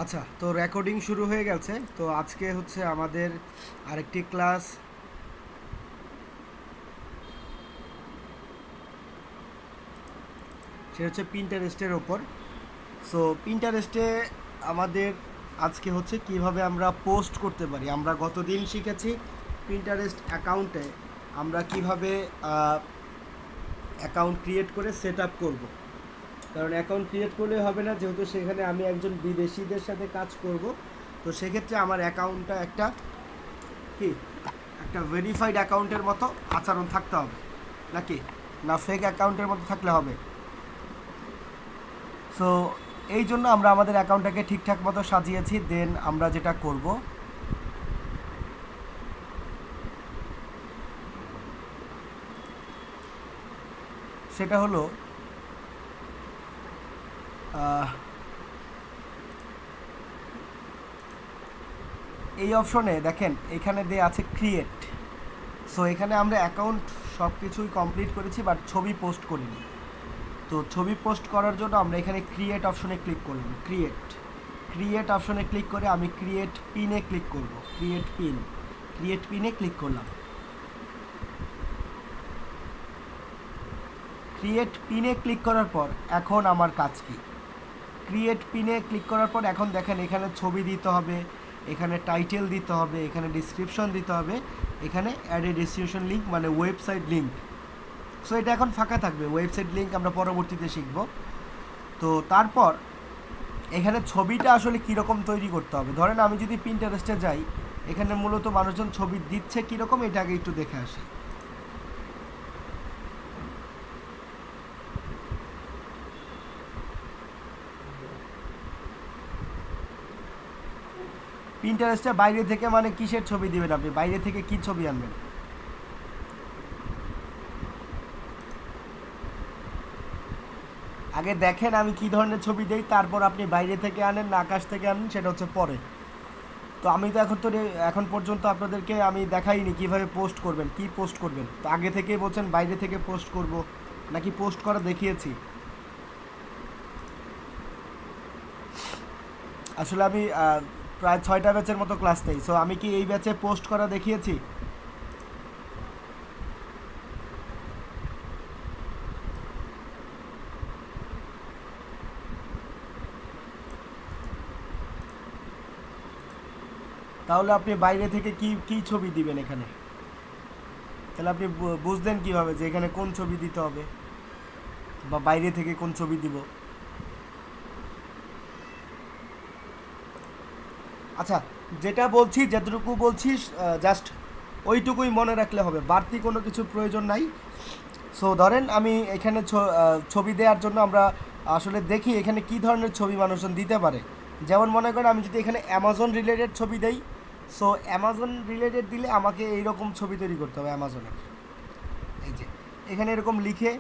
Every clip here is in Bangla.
আচ্ছা, তো রেকর্ডিং শুরু হয়ে গেছে। তো আজকে হচ্ছে আমাদের আরেকটি ক্লাস। সে হচ্ছে পিন্টারেস্টের ওপর। সো পিন্টারেস্টে আমাদের আজকে হচ্ছে কিভাবে আমরা পোস্ট করতে পারি। আমরা গতদিন শিখেছি পিন্টারেস্ট অ্যাকাউন্টে আমরা কিভাবে অ্যাকাউন্ট ক্রিয়েট করে সেট আপ করবো। কারণ অ্যাকাউন্ট ক্রিয়েট করলে হবে না, যেহেতু সেখানে আমি একজন বিদেশিদের সাথে কাজ করব। তো সেক্ষেত্রে আমার অ্যাকাউন্টটা কি একটা ভেরিফাইড অ্যাকাউন্টের মতো আচরণ থাকতে হবে, নাকি না ফেক অ্যাকাউন্টের মতো থাকলে হবে। সো এই জন্য আমরা আমাদের অ্যাকাউন্টটাকে ঠিকঠাক মতো সাজিয়েছি। দেন আমরা যেটা করব, সেটা হলো এই অপশনে দেখেন এখানে দেয়া আছে ক্রিয়েট। সো এখানে আমরা অ্যাকাউন্ট সব কিছুই কমপ্লিট করেছি, বাট ছবি পোস্ট করিনি। তো ছবি পোস্ট করার জন্য আমরা এখানে ক্রিয়েট অপশনে ক্লিক করলাম। ক্রিয়েট অপশনে ক্লিক করে আমি ক্রিয়েট পিনে ক্লিক করব। ক্রিয়েট পিনে ক্লিক করলাম। ক্রিয়েট পিনে ক্লিক করার পর এখন আমার কাজ কি? ক্রিয়েট পিনে ক্লিক করার পর এখন দেখেন এখানে ছবি দিতে হবে, এখানে টাইটেল দিতে হবে, এখানে ডিসক্রিপশন দিতে হবে, এখানে অ্যাড এ ডেস্টিনেশন লিঙ্ক মানে ওয়েবসাইট লিঙ্ক। সো এটা এখন ফাঁকা থাকবে। ওয়েবসাইট লিঙ্ক আমরা পরবর্তীতে শিখব। তো তারপর এখানে ছবিটা আসলে কীরকম তৈরি করতে হবে। ধরেন আমি যদি পিন্টারেস্টে যাই, এখানে মূলত মানুষজন ছবি দিচ্ছে কীরকম, এটা আগে একটু দেখে আসি। পিন্টারেস্টে বাইরে থেকে মানে কিসের ছবি দিবেন আপনি? বাইরে থেকে কি ছবি আনবেন? আগে দেখেন আমি কি ধরনের ছবি দেই, তারপর আপনি বাইরে থেকে আনেন না আকাশ থেকে আনেন সেটা হচ্ছে পরে। তো আমি তো এখন পর্যন্ত আপনাদেরকে আমি দেখাইনি কিভাবে পোস্ট করবেন, কি পোস্ট করবেন। তো আগে থেকেই বলছেন বাইরে থেকে পোস্ট করব, নাকি পোস্ট করা দেখিয়েছি? আসলে আমি প্রায় 6টা ব্যাচের মতো ক্লাস নেই। সো আমি কি এই ব্যাচে পোস্ট করা দেখিয়েছি? তাহলে আপনি বাইরে থেকে কি কি ছবি দিবেন এখানে? তাহলে আপনি বুঝলেন কিভাবে যে এখানে কোন ছবি দিতে হবে বা বাইরে থেকে কোন ছবি দিব? আচ্ছা, যেটা বলছি যতটুকু বলছি জাস্ট ওইটুকুই মনে রাখলে হবে, বাড়তি কোনো কিছু প্রয়োজন নাই। সো ধরেন আমি এখানে ছবি দেওয়ার জন্য আমরা আসলে দেখি এখানে কি ধরনের ছবি মানুষজন দিতে পারে। যেমন মনে করেন আমি যদি এখানে অ্যামাজন রিলেটেড ছবি দেই, সো অ্যামাজন রিলেটেড দিলে আমাকে এইরকম ছবি তৈরি করতে হবে অ্যামাজনের। এই যে এখানে এরকম লিখে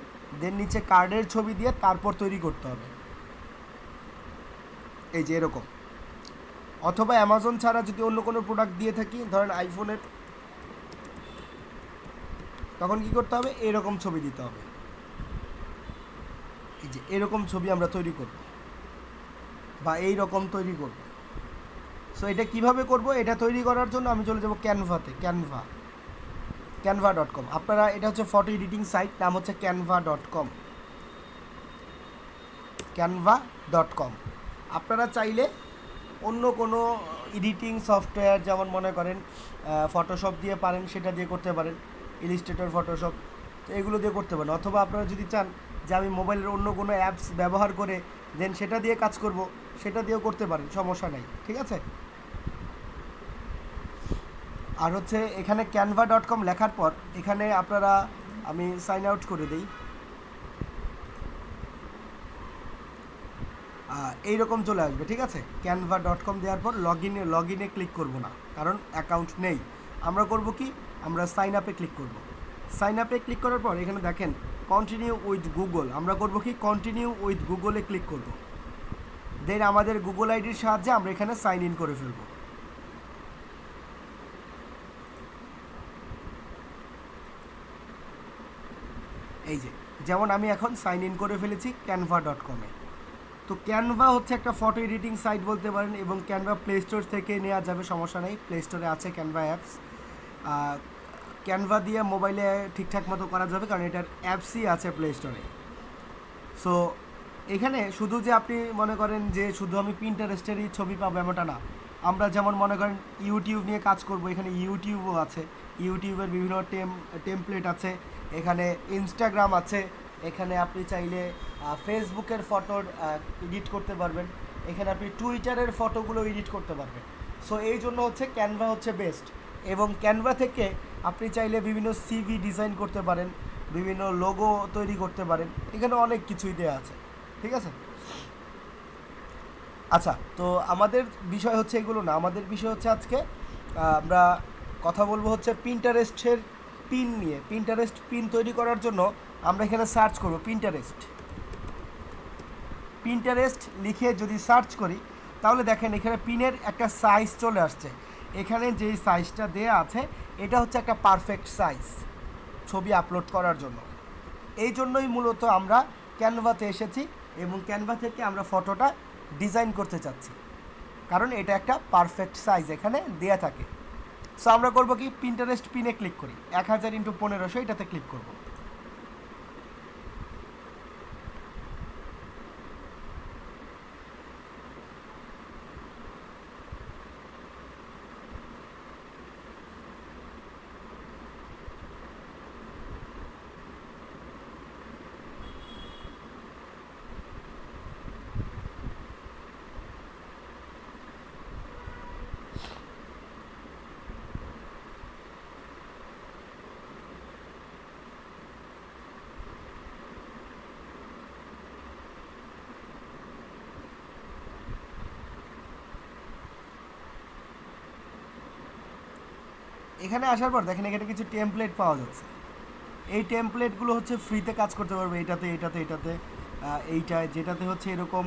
দেন নিচে কার্ডের ছবি দিয়ে তারপর তৈরি করতে হবে, এই যে এরকম। অথবা অ্যামাজন ছাড়া যদি অন্য কোনো প্রোডাক্ট দিয়ে থাকি, ধরেন আইফোনের, তখন কি করতে হবে? এরকম ছবি দিতে হবে। এই যে এরকম ছবি আমরা তৈরি করব বা এই রকম তৈরি করব। সো এটা কিভাবে করব? এটা তৈরি করার জন্য আমি চলে যাব ক্যানভাতে। ক্যানভা.com। আপনারা, এটা হচ্ছে ফটো এডিটিং সাইট, নাম হচ্ছে ক্যানভা.com। ক্যানভা.com। আপনারা চাইলে অন্য কোনো এডিটিং সফটওয়্যার, যেমন মনে করেন ফটোশপ দিয়ে পারেন, সেটা দিয়ে করতে পারেন। ইলিস্ট্রেটর, ফটোশপ, তো এগুলো দিয়ে করতে পারেন। অথবা আপনারা যদি চান যে আমি মোবাইলের অন্য কোনো অ্যাপস ব্যবহার করে দেন সেটা দিয়ে কাজ করব, সেটা দিয়েও করতে পারেন, সমস্যা নাই, ঠিক আছে। আর হচ্ছে এখানে ক্যানভা.com লেখার পর এখানে আপনারা, আমি সাইন আউট করে দিই। এইরকম চলে আসবে, ঠিক আছে। ক্যানভা.com দেওয়ার পর লগ ইনে ক্লিক করব না, কারণ অ্যাকাউন্ট নেই। আমরা করব কি, আমরা সাইন আপে ক্লিক করব। সাইন আপে ক্লিক করার পর এখানে দেখেন কন্টিনিউ উইথ গুগল। আমরা করব কি, কন্টিনিউ উইথ গুগলে ক্লিক করব। দেন আমাদের গুগল আইডির সাহায্যে আমরা এখানে সাইন ইন করে ফেলব। এই যে যেমন আমি এখন সাইন ইন করে ফেলেছি ক্যানভা.com-এ। তো ক্যানভা হচ্ছে একটা ফটো এডিটিং সাইট বলতে পারেন, এবং ক্যানভা প্লে স্টোর থেকে নেওয়া যাবে, সমস্যা নেই, প্লে স্টোরে আছে ক্যানভা অ্যাপস। ক্যানভা দিয়ে মোবাইলে ঠিকঠাক মতো করা যাবে, কারণ এটার অ্যাপসই আছে প্লে স্টোরে। সো এখানে শুধু যে আপনি মনে করেন যে শুধু আমি পিন্টারেস্টেরই ছবি পাবো এমনটা না। আমরা যেমন মনে করেন ইউটিউব নিয়ে কাজ করব, এখানে ইউটিউবও আছে, ইউটিউবের বিভিন্ন টেমপ্লেট আছে, এখানে ইনস্টাগ্রাম আছে, এখানে আপনি চাইলে ফেসবুকের ফটো এডিট করতে পারবেন, এখানে আপনি টুইটারের ফটোগুলো এডিট করতে পারবেন। সো এই জন্য হচ্ছে ক্যানভা হচ্ছে বেস্ট। এবং ক্যানভা থেকে আপনি চাইলে বিভিন্ন সিভি ডিজাইন করতে পারেন, বিভিন্ন লোগো তৈরি করতে পারেন, এখানে অনেক কিছুই দেওয়া আছে, ঠিক আছে। আচ্ছা, তো আমাদের বিষয় হচ্ছে এগুলো না, আমাদের বিষয় হচ্ছে আজকে আমরা কথা বলবো হচ্ছে পিন্টারেস্টের পিন নিয়ে। পিন্টারেস্ট পিন তৈরি করার জন্য আমরা এখানে সার্চ করব পিন্টারেস্ট লিখে যদি সার্চ করি, তাহলে দেখেন এখানে পিনের একটা সাইজ চলে আসছে। এখানে যেই সাইজটা দেয়া আছে এটা হচ্ছে একটা পারফেক্ট সাইজ ছবি আপলোড করার জন্য। এই জন্যই মূলত আমরা ক্যানভাতে এসেছি, এবং ক্যানভা থেকে আমরা ফটোটা ডিজাইন করতে চাচ্ছি, কারণ এটা একটা পারফেক্ট সাইজ এখানে দেয়া থাকে। সো আমরা করব কি, পিন্টারেস্ট পিনে ক্লিক করি, 1000x1500 এটাতে ক্লিক করব। এখানে আসার পর দেখেন এখানে কিছু টেমপ্লেট পাওয়া যাচ্ছে। এই টেমপ্লেটগুলো হচ্ছে ফ্রিতে কাজ করতে পারবে, এটাতে এইটায়, যেটাতে হচ্ছে এরকম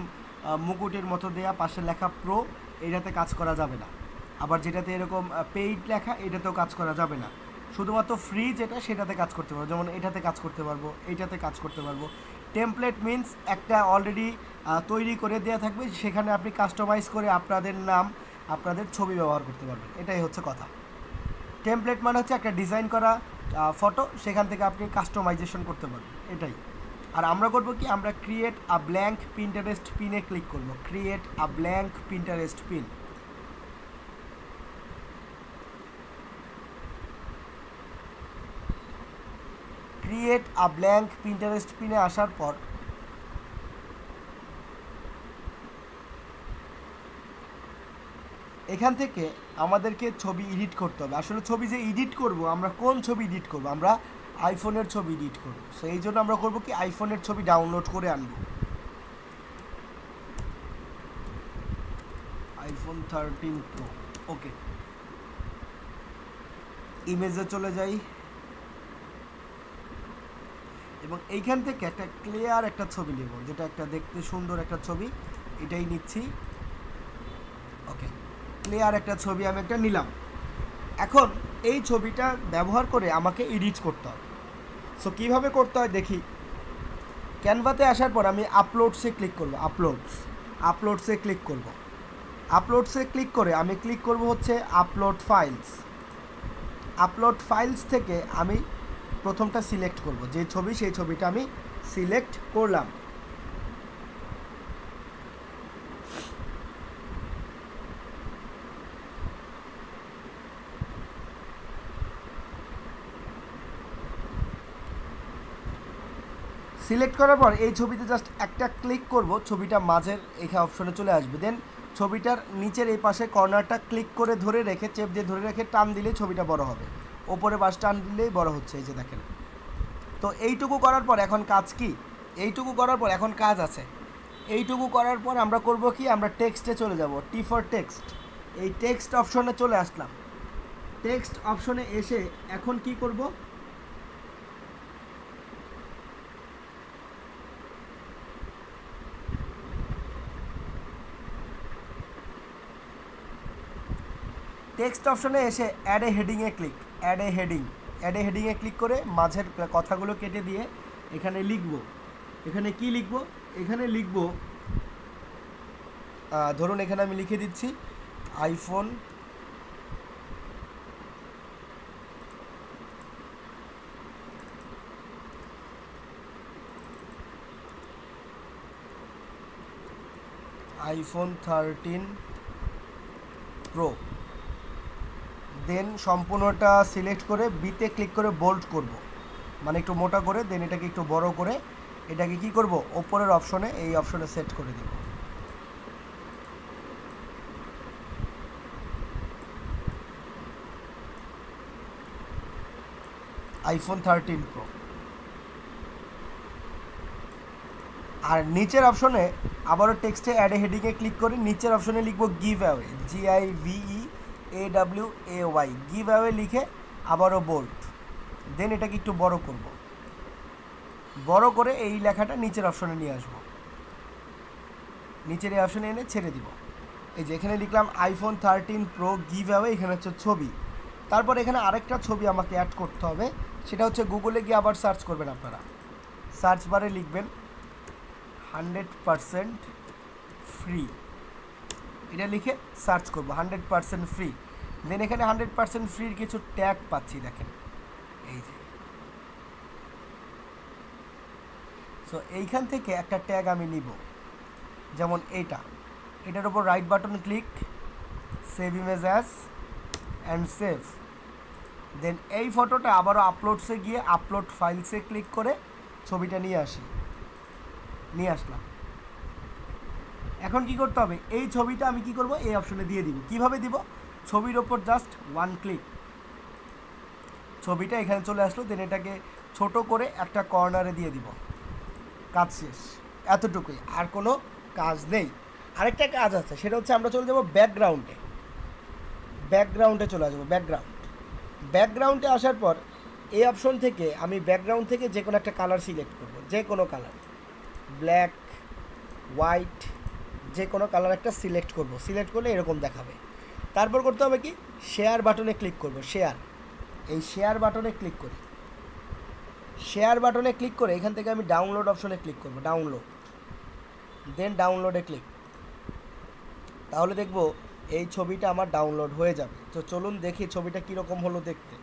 মুকুটের মতো দেয়া পাশে লেখা প্রো, এটাতে কাজ করা যাবে না। আবার যেটাতে এরকম পেইড লেখা, এটাতেও কাজ করা যাবে না। শুধুমাত্র ফ্রি যেটা সেটাতে কাজ করতে পারবো, যেমন এটাতে কাজ করতে পারবো, এইটাতে কাজ করতে পারবো। টেমপ্লেট মিনস একটা অলরেডি তৈরি করে দেওয়া থাকবে, সেখানে আপনি কাস্টমাইজ করে আপনাদের নাম, আপনাদের ছবি ব্যবহার করতে পারবেন, এটাই হচ্ছে কথা। টেমপ্লেট মানে হচ্ছে একটা ডিজাইন করা ফটো, সেখান থেকে আপনি কাস্টমাইজেশন করতে পারবেন, এটাই। আর আমরা করব কি, আমরা ক্রিয়েট আ ব্ল্যাঙ্ক পিন্টারেস্ট পিনে ক্লিক করব, create a blank Pinterest pin. Create a blank Pinterest পিনে আসার পর এখান থেকে আমাদেরকে ছবি এডিট করতে হবে। আসলে ছবি যে এডিট করব, আমরা কোন ছবি এডিট করব, আমরা আইফোনের ছবি এডিট করব। সো এই জন্য আমরা করব কি, আইফোনের ছবি ডাউনলোড করে আনব, আইফোন 13 প্রো। ওকে, ইমেজে চলে যাই, এবং এইখান থেকে একটা ক্লিয়ার একটা ছবি নেব, যেটা একটা দেখতে সুন্দর একটা ছবি, এটাই নিচ্ছি। ওকে, ক্লিয়ার একটা ছবি আমি একটা নিলাম। এখন এই ছবিটা ব্যবহার করে আমাকে এডিট করতে হবে। সো কীভাবে করতে হয় দেখি। ক্যানভাতে আসার পর আমি আপলোডসে ক্লিক করব, আপলোডসে ক্লিক করব। আপলোডসে ক্লিক করে আমি ক্লিক করব হচ্ছে আপলোড ফাইলস থেকে আমি প্রথমটা সিলেক্ট করব, যে ছবি, সেই ছবিটা আমি সিলেক্ট করলাম। সিলেক্ট করার পর এই ছবিতে জাস্ট একটা ক্লিক করব, ছবিটা মাঝের এখানে অপশনে চলে আসবে। দেন ছবিটার নিচের এই পাশে কর্নারটা ক্লিক করে ধরে রেখে, চেপ দিয়ে ধরে রেখে টান দিলেই ছবিটা বড় হবে, ওপরে বাস টান দিলেই বড় হচ্ছে, এই যে দেখেন। তো এইটুকু করার পর এখন কাজ কি, এইটুকু করার পর এখন কাজ আছে। এইটুকু করার পর আমরা করব কি, আমরা টেক্সটে চলে যাব, টি ফর টেক্সট। এই টেক্সট অপশনে চলে আসলাম। টেক্সট অপশনে এসে এখন কি করব, টেক্সট অপশনে এসে অ্যাড এ হেডিংয়ে ক্লিক করে মাঝের কথাগুলো কেটে দিয়ে এখানে লিখব। এখানে কি লিখব, এখানে লিখব ধরুন এখানে আমি লিখে দিচ্ছি আইফোন আইফোন 13 প্রো, দেন সম্পূর্ণটা সিলেক্ট করে বিতে ক্লিক করে বোল্ড করব, মানে একটু মোটা করে, দেন এটাকে একটু বড় করে এটাকে কি করব ওপরের অপশনে, এই অপশনে সেট করে দেব। IPhone 13 pro. আর নিচের অপশনে আবারও টেক্সটে অ্যাড এ হেডিংয়ে ক্লিক করে নিচের অপশনে লিখব give away, GIVEAWAY, give away লিখে আবারও বোল্ড, দেন এটাকে একটু বড় করব, বড় করে এই লেখাটা নিচের অপশনে নিয়ে আসব, নিচের এই অপশনে এনে ছেড়ে দিব। এই যে এখানে লিখলাম আইফোন 13 প্রো গিভ অ্যাওয়ে, এখানে হচ্ছে ছবি। তারপর এখানে আরেকটা ছবি আমাকে অ্যাড করতে হবে, সেটা হচ্ছে গুগলে গিয়ে আবার সার্চ করবেন আপনারা, সার্চ বারে লিখবেন 100% ফ্রি, এটা লিখে সার্চ করব 100% ফ্রি, দেন এখানে 100% ফ্রির কিছু ট্যাগ পাচ্ছি দেখেন, এই যে। সো এইখান থেকে একটা ট্যাগ আমি নিব, যেমন এটার উপর right button click, save image as and save, then এই ফটোটা আবারও আপলোডসে গিয়ে আপলোড ফাইলসে ক্লিক করে ছবিটা নিয়ে আসলাম। এখন কি করতে হবে, এই ছবিটা আমি কি করব, এই অপশনে দিয়ে দিব। কিভাবে দিব, ছবির ওপর জাস্ট ওয়ান ক্লিক, ছবিটা এখানে চলে আসলো, দেন এটাকে ছোট করে একটা কর্নারে দিয়ে দিব, কাজ শেষ, এতটুকুই, আর কোনো কাজ নেই। আরেকটা কাজ আছে, সেটা হচ্ছে আমরা চলে যাব ব্যাকগ্রাউন্ডে চলে আসবো। ব্যাকগ্রাউন্ডে আসার পর এই অপশন থেকে আমি ব্যাকগ্রাউন্ড থেকে যে কোনো একটা কালার সিলেক্ট করব, যে কোনো কালার, ব্ল্যাক, হোয়াইট, যে কোনো কালার একটা সিলেক্ট করব, সিলেক্ট করলে এরকম দেখাবে। তারপর করতে হবে কি, শেয়ার বাটনে ক্লিক করব, এই শেয়ার বাটনে ক্লিক করে এখান থেকে আমি ডাউনলোড অপশনে ক্লিক করব, দেন ডাউনলোডে ক্লিক, তাহলে দেখব এই ছবিটা আমার ডাউনলোড হয়ে যাবে। তো চলুন দেখি ছবিটা কীরকম হলো দেখতে।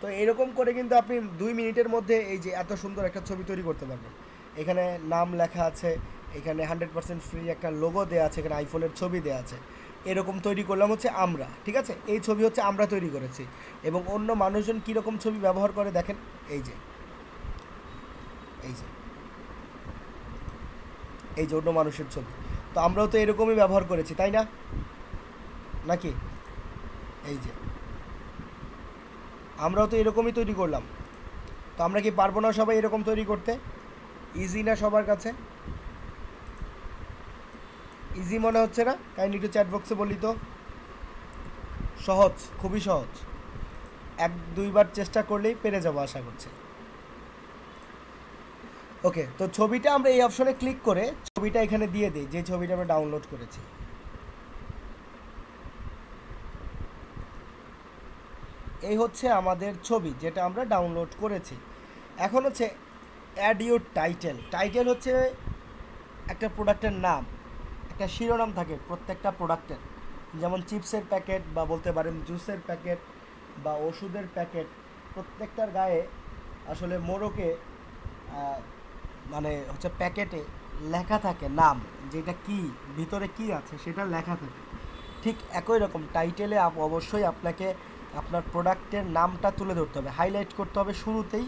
তো এরকম করে কিন্তু আপনি 2 মিনিটের মধ্যে এই যে এত সুন্দর একটা ছবি তৈরি করতে পারবেন। এখানে নাম লেখা আছে, এখানে 100% ফ্রি একটা লোগো দেওয়া আছে, এখানে আইফোনের ছবি দেওয়া আছে। এরকম তৈরি করলাম হচ্ছে আমরা, ঠিক আছে, এই ছবি হচ্ছে আমরা তৈরি করেছি। এবং অন্য মানুষজন কীরকম ছবি ব্যবহার করে দেখেন, এই যে অন্য মানুষের ছবি, তো আমরাও তো এরকমই ব্যবহার করেছি, তাই না, নাকি? এই যে আমরাও তো এরকমই তৈরি করলাম। তো আমরা কি পারবো না সবাই এরকম তৈরি করতে? ইজি না সবার কাছে? ইজি মনে হচ্ছে না? কাইন্ডলি একটু চ্যাট বক্সে বলি তো। সহজ, খুবই সহজ, 1-2 বার চেষ্টা করলেই পেরে যাবো আশা করছি। ওকে, তো ছবিটা আমরা এই অপশনে ক্লিক করে ছবিটা এখানে দিয়ে দিই, যে ছবিটা আমরা ডাউনলোড করেছি। এই হচ্ছে আমাদের ছবি যেটা আমরা ডাউনলোড করেছি। এখন হচ্ছে অ্যাড ইউর টাইটেল হচ্ছে একটা প্রোডাক্টের নাম, একটা শিরোনাম থাকে প্রত্যেকটা প্রোডাক্টের, যেমন চিপসের প্যাকেট বা বলতে পারেন জুসের প্যাকেট বা ওষুধের প্যাকেট, প্রত্যেকটার গায়ে আসলে মোড়কে মানে হচ্ছে প্যাকেটে লেখা থাকে নাম, যেটা কি ভিতরে কি আছে সেটা লেখা থাকে। ঠিক একই রকম টাইটেলে অবশ্যই আপনাকে আপনার প্রোডাক্টের নামটা তুলে ধরতে হবে, হাইলাইট করতে হবে শুরুতেই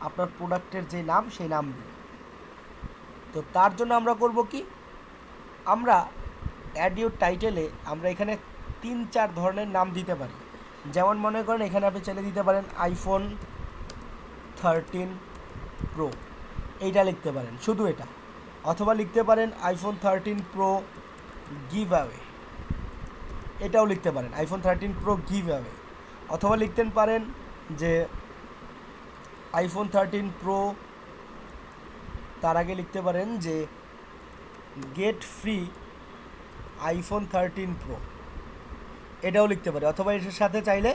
আপনার প্রোডাক্টের যে নাম সেই নাম দিয়ে। তো তার জন্য আমরা করব কি, আমরা অ্যাড ইউর টাইটেলে আমরা এখানে 3-4 ধরনের নাম দিতে পারি। যেমন মনে করেন এখানে আপনি চাইলে দিতে পারেন আইফোন 13 প্রো, এইটা লিখতে পারেন শুধু এটা, অথবা লিখতে পারেন আইফোন 13 প্রো গিভ অ্যাওয়ে, এটাও লিখতে পারেন আইফোন 13 প্রো গিভ অ্যাওয়ে, অথবা লিখতে পারেন যে আইফোন 13 প্রো, তার আগে লিখতে পারেন যে গেট ফ্রি আইফোন 13 প্রো, এটাও লিখতে পারি। অথবা এর সাথে চাইলে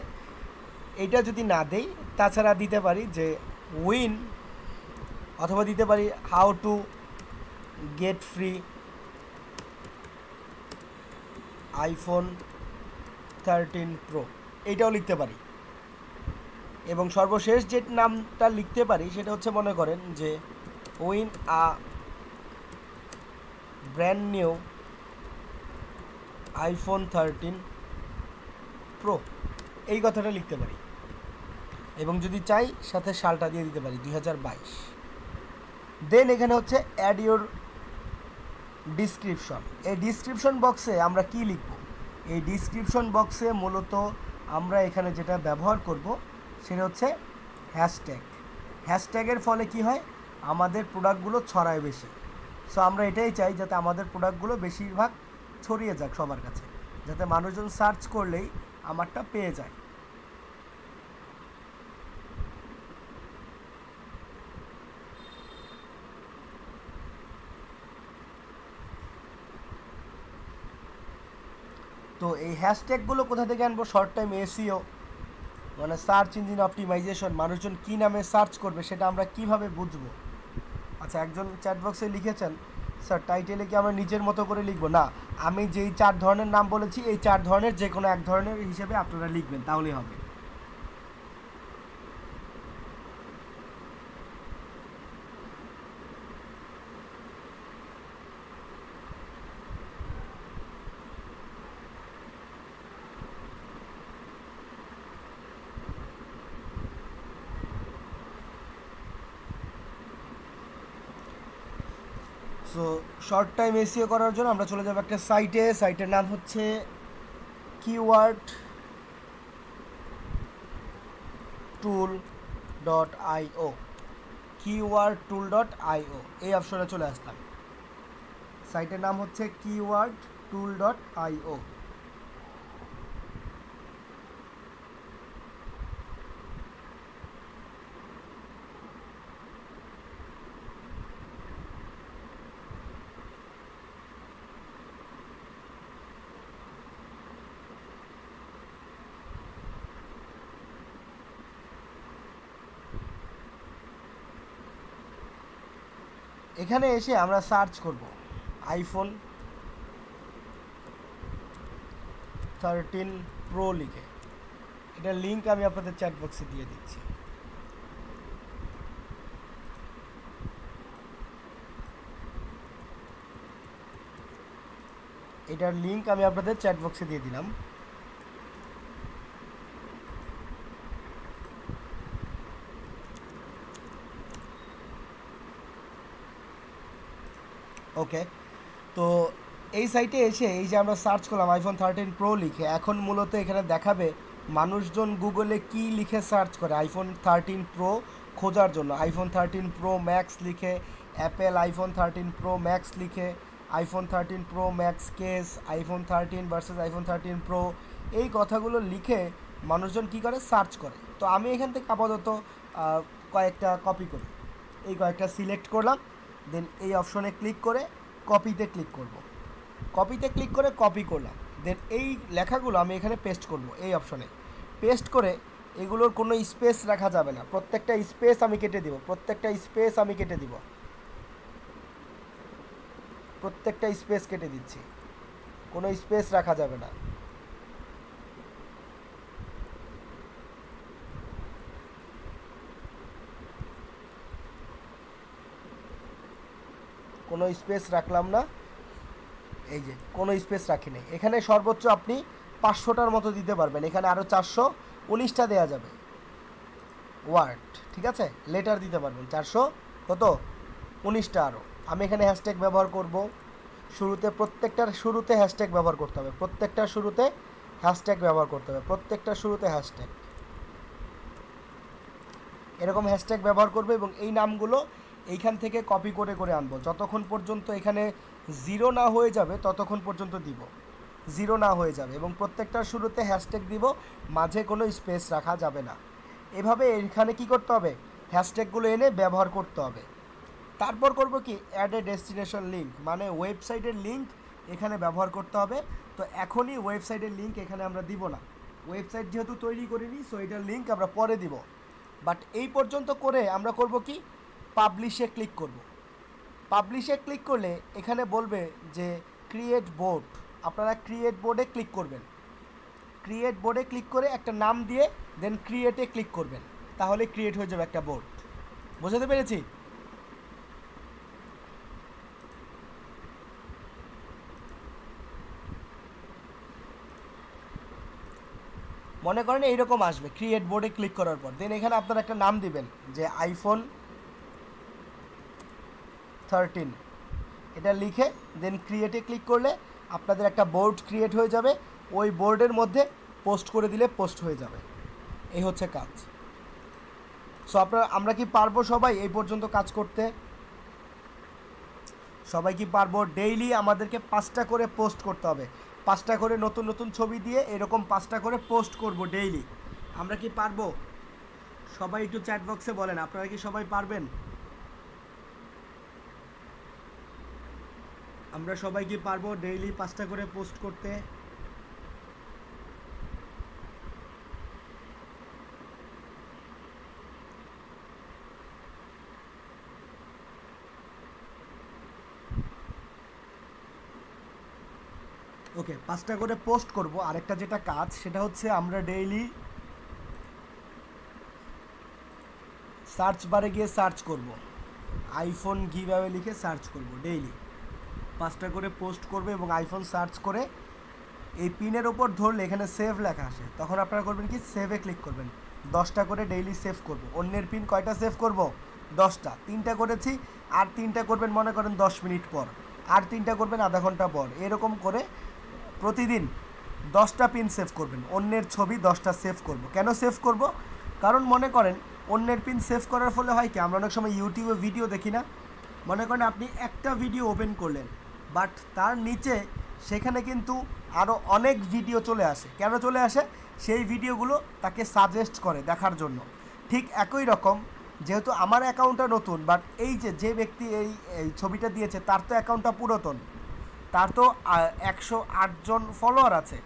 এটা যদি না দেই তাছাড়া দিতে পারি যে উইন, অথবা দিতে পারি how to get free iPhone 13 pro, এইটাও লিখতে পারি। এবং সর্বশেষ যে নামটা লিখতে পারি সেটা হচ্ছে মনে করেন যে উইন আ ব্র্যান্ড নিউ আইফোন 13 প্রো, এই কথাটা লিখতে পারি। এবং যদি চাই সাথে সালটা দিয়ে দিতে পারি 2022। দেন এখানে হচ্ছে অ্যাড ইউর ডিসক্রিপশন। এই ডিসক্রিপশন বক্সে আমরা কি লিখব? এই ডিসক্রিপশন বক্সে মূলত আমরা এখানে যেটা ব্যবহার করব সেটা হচ্ছে হ্যাশট্যাগ। হ্যাশট্যাগের ফলে কি হয়, আমাদের প্রোডাক্টগুলো ছড়ায় বেশি। সো আমরা এটাই চাই যাতে আমাদের প্রোডাক্টগুলো বেশিরভাগ ছড়িয়ে যাক সবার কাছে, যাতে মানুষজন সার্চ করলেই আমারটা পেয়ে যায়। তো এই হ্যাশট্যাগুলো কোথা থেকে আনবো? শর্ট টাইম এসইও, মানে সার্চ ইঞ্জিন অপটিমাইজেশন। মানুষজন কী নামে সার্চ করবে সেটা আমরা কিভাবে বুঝবো? আচ্ছা, একজন চ্যাট বক্সে লিখেছেন স্যার টাইটেলে কি আমরা নিজের মতো করে লিখবো? না, আমি যেই 4 ধরনের নাম বলেছি এই 4 ধরনের যে কোনো এক ধরনের হিসেবে আপনারা লিখবেন, তাহলেই হবে। সো শর্ট টাইম এসইও করার জন্য আমরা চলে যাবো একটা সাইটে। সাইটের নাম হচ্ছে keywordtool.io। keywordtool.io এই অপশনে চলে আসলাম। সাইটের নাম হচ্ছে keywordtool.io। এখানে এসে আমরা সার্চ করব আইফোন 13 প্রো লিখে। এটার লিঙ্ক আমি আপনাদের চ্যাট বক্সে দিয়ে দিচ্ছি। এটার লিঙ্ক আমি আপনাদের চ্যাট বক্সে দিয়ে দিলাম। ওকে, তো এই সাইটে এসে এই যে আমরা সার্চ করলাম আইফোন 13 প্রো লিখে, এখন মূলত এখানে দেখাবে মানুষজন গুগলে কি লিখে সার্চ করে আইফোন 13 প্রো খোঁজার জন্য। আইফোন 13 প্রো ম্যাক্স লিখে, অ্যাপেল আইফোন 13 প্রো ম্যাক্স লিখে, iPhone 13 pro max case, iPhone 13 versus iPhone 13 pro, এই কথাগুলো লিখে মানুষজন কি করে সার্চ করে। তো আমি এখান থেকে আপাতত কয়েকটা কপি করি। এই কয়েকটা সিলেক্ট করলাম, দেন এই অপশনে ক্লিক করে কপিতে ক্লিক করব। কপিতে ক্লিক করে কপি করলাম, দেন এই লেখাগুলো আমি এখানে পেস্ট করব। এই অপশনে পেস্ট করে এগুলোর কোনো স্পেস রাখা যাবে না, প্রত্যেকটা স্পেস আমি কেটে দিব। প্রত্যেকটা স্পেস আমি কেটে দিব, প্রত্যেকটা স্পেস কেটে দিচ্ছি, কোনো স্পেস রাখা যাবে না। কোনো স্পেস রাখলাম না, এই যে কোনো স্পেস রাখিনি। এখানে সর্বোচ্চ আপনি 500টার মতো দিতে পারবেন, এখানে আরও 419টা দেওয়া যাবে ওয়ার্ড, ঠিক আছে? লেটার দিতে পারবেন 400 কত 19টা আরও। আমি এখানে হ্যাশট্যাগ ব্যবহার করব। শুরুতে প্রত্যেকটার শুরুতে হ্যাশট্যাগ ব্যবহার করতে হবে, প্রত্যেকটার শুরুতে হ্যাশট্যাগ ব্যবহার করতে হবে, প্রত্যেকটার শুরুতে হ্যাশট্যাগ, এরকম হ্যাশট্যাগ ব্যবহার করবে। এবং এই নামগুলো এইখান থেকে কপি করে করে আনবো, যতক্ষণ পর্যন্ত এখানে 0 না হয়ে যাবে ততক্ষণ পর্যন্ত দিব, 0 না হয়ে যাবে। এবং প্রত্যেকটার শুরুতে হ্যাশট্যাগ দিব, মাঝে কোনো স্পেস রাখা যাবে না। এভাবে এখানে কি করতে হবে, হ্যাশট্যাগুলো এনে ব্যবহার করতে হবে। তারপর করব কি, অ্যাড এ ডেস্টিনেশন লিঙ্ক, মানে ওয়েবসাইটের লিঙ্ক এখানে ব্যবহার করতে হবে। তো এখনই ওয়েবসাইটের লিঙ্ক এখানে আমরা দিব না, ওয়েবসাইট যেহেতু তৈরি করিনি, সো এটার লিঙ্ক আমরা পরে দিব। বাট এই পর্যন্ত করে আমরা করব কি, পাবলিশে ক্লিক করব। পাবলিশে ক্লিক করলে এখানে বলবে যে ক্রিয়েট বোর্ড, আপনারা ক্রিয়েট বোর্ডে ক্লিক করবেন। ক্রিয়েট বোর্ডে ক্লিক করে একটা নাম দিয়ে দেন ক্রিয়েটে ক্লিক করবেন, তাহলে ক্রিয়েট হয়ে যাবে একটা বোর্ড। বুঝতে পেরেছি? মনে করেন এইরকম আসবে ক্রিয়েট বোর্ডে ক্লিক করার পর, দেন এখানে আপনারা একটা নাম দিবেন যে আইফোন 13, এটা লিখে দেন ক্রিয়েটে ক্লিক করলে আপনাদের একটা বোর্ড ক্রিয়েট হয়ে যাবে। ওই বোর্ডের মধ্যে পোস্ট করে দিলে পোস্ট হয়ে যাবে। এই হচ্ছে কাজ। সো আমরা কি পারবো সবাই এই পর্যন্ত কাজ করতে? সবাই কি পারবো? ডেইলি আমাদেরকে 5টা করে পোস্ট করতে হবে, 5টা করে নতুন নতুন ছবি দিয়ে এরকম 5টা করে পোস্ট করব ডেইলি। আমরা কি পারবো? সবাই একটু চ্যাট বক্সে বলেন, আপনারা কি সবাই পারবেন? আমরা সবাই কি পারবো ডেইলি 5টা করে পোস্ট করতে? ওকে, 5টা করে পোস্ট করব। আরেকটা যেটা কাজ সেটা হচ্ছে আমরা ডেইলি সার্চ বারে গিয়ে সার্চ করব, আইফোন গিভঅ্যাওয়ে লিখে সার্চ করব। ডেইলি 5টা করে পোস্ট করবে এবং আইফোন সার্চ করে এই পিনের ওপর ধরলে এখানে সেভ লেখা আসে, তখন আপনারা করবেন কি সেভে ক্লিক করবেন। 10টা করে ডেইলি সেভ করব। অন্যের পিন কয়টা সেভ করব? 10টা। 3টা করেছি, আর 3টা করবেন মনে করেন 10 মিনিট পর, আর 3টা করবেন আধা ঘন্টা পর। এরকম করে প্রতিদিন 10টা পিন সেভ করবেন। অন্যের ছবি 10টা সেভ করব। কেন সেভ করব? কারণ মনে করেন অন্যের পিন সেভ করার ফলে হয় কি, আমরা অনেক সময় ইউটিউবে ভিডিও দেখি না? মনে করেন আপনি একটা ভিডিও ওপেন করলেন, বাট তার নিচে সেখানে কিন্তু আরও অনেক ভিডিও চলে আসে। কেন চলে আসে? সেই ভিডিওগুলো তাকে সাজেস্ট করে দেখার জন্য। ঠিক একই রকম, যেহেতু আমার অ্যাকাউন্টটা নতুন, বাট এই যে ব্যক্তি এই ছবিটা দিয়েছে তার তো অ্যাকাউন্টটা পুরাতন, তার তো 108 জন ফলোয়ার আছে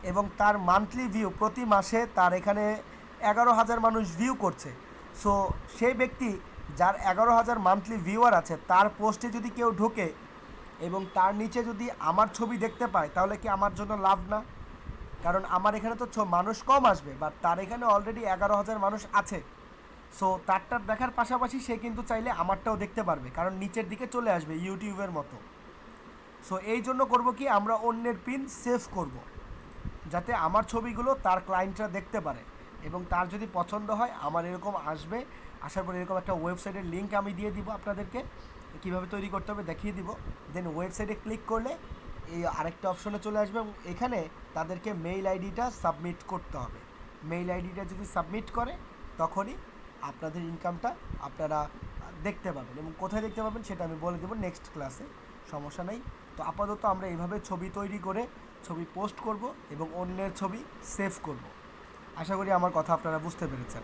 এবং তার মান্থলি ভিউ প্রতি মাসে তার এখানে 11,000 মানুষ ভিউ করছে। সো সেই ব্যক্তি যার 11,000 মান্থলি ভিউয়ার আছে, তার পোস্টে যদি কেউ ঢোকে এবং তার নিচে যদি আমার ছবি দেখতে পায়, তাহলে কি আমার জন্য লাভ না? কারণ আমার এখানে তো মানুষ কম আসবে, বাট তার এখানে অলরেডি 11,000 মানুষ আছে। সো তারটার দেখার পাশাপাশি সে কিন্তু চাইলে আমারটাও দেখতে পারবে, কারণ নিচের দিকে চলে আসবে ইউটিউবের মতো। সো এই জন্য করব কি, আমরা অন্যের পিন সেভ করব, যাতে আমার ছবিগুলো তার ক্লায়েন্টরা দেখতে পারে এবং তার যদি পছন্দ হয় আমার এরকম আসবে। আসার পর এরকম একটা ওয়েবসাইটের লিঙ্ক আমি দিয়ে দিব আপনাদেরকে, কীভাবে তৈরি করতে হবে দেখিয়ে দিব। দেন ওয়েবসাইটে ক্লিক করলে এই আরেকটা অপশনে চলে আসবে এবং এখানে তাদেরকে মেইল আইডিটা সাবমিট করতে হবে। মেইল আইডিটা যদি সাবমিট করে, তখনই আপনাদের ইনকামটা আপনারা দেখতে পাবেন। এবং কোথায় দেখতে পাবেন সেটা আমি বলে দেবো নেক্সট ক্লাসে, সমস্যা নেই। তো আপাতত আমরা এইভাবে ছবি তৈরি করে ছবি পোস্ট করব এবং অন্যের ছবি সেভ করব। আশা করি আমার কথা আপনারা বুঝতে পেরেছেন।